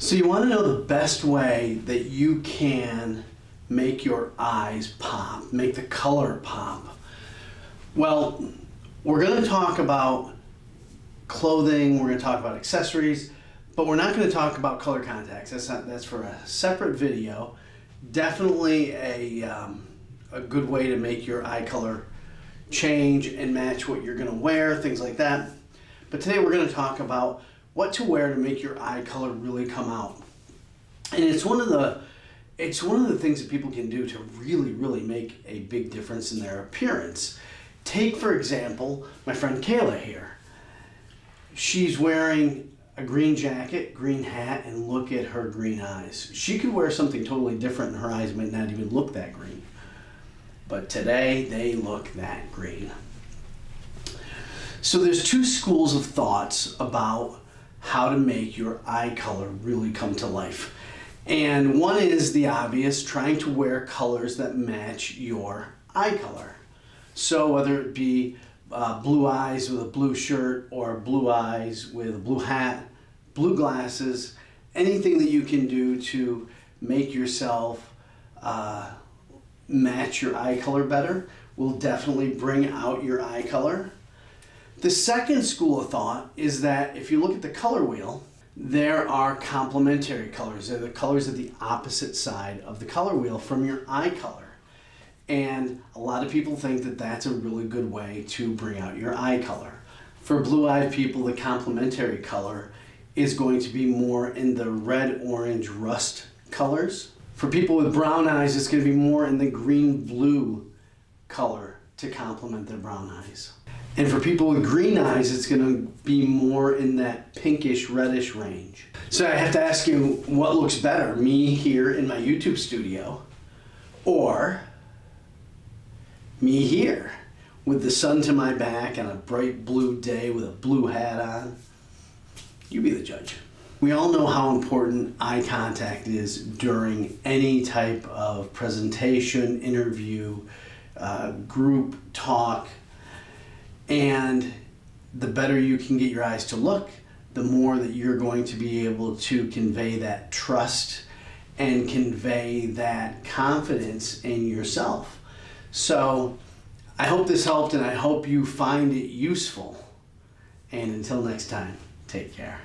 So you want to know the best way that you can make your eyes pop, make the color pop. Well, we're going to talk about clothing, we're going to talk about accessories, but we're not going to talk about color contacts. That's for a separate video. Definitely a good way to make your eye color change and match what you're going to wear, things like that. But today we're going to talk about what to wear to make your eye color really come out. And it's one of the things that people can do to really make a big difference in their appearance. Take, for example, my friend Kayla here. She's wearing a green jacket, green hat, and look at her green eyes. She could wear something totally different and her eyes might not even look that green. But today, they look that green. So there's two schools of thoughts about how to make your eye color really come to life. And one is the obvious, trying to wear colors that match your eye color. So whether it be blue eyes with a blue shirt or blue eyes with a blue hat, blue glasses, anything that you can do to make yourself match your eye color better will definitely bring out your eye color. The second school of thought is that if you look at the color wheel, there are complementary colors. They're the colors of the opposite side of the color wheel from your eye color. And a lot of people think that that's a really good way to bring out your eye color. For blue-eyed people, the complementary color is going to be more in the red, orange, rust colors. For people with brown eyes, it's going to be more in the green-blue color to complement their brown eyes. And for people with green eyes, it's going to be more in that pinkish, reddish range. So I have to ask you, what looks better? Me here in my YouTube studio, or me here with the sun to my back on a bright blue day with a blue hat on? You be the judge. We all know how important eye contact is during any type of presentation, interview, group talk. And the better you can get your eyes to look, the more that you're going to be able to convey that trust and convey that confidence in yourself. So I hope this helped and I hope you find it useful. And until next time, take care.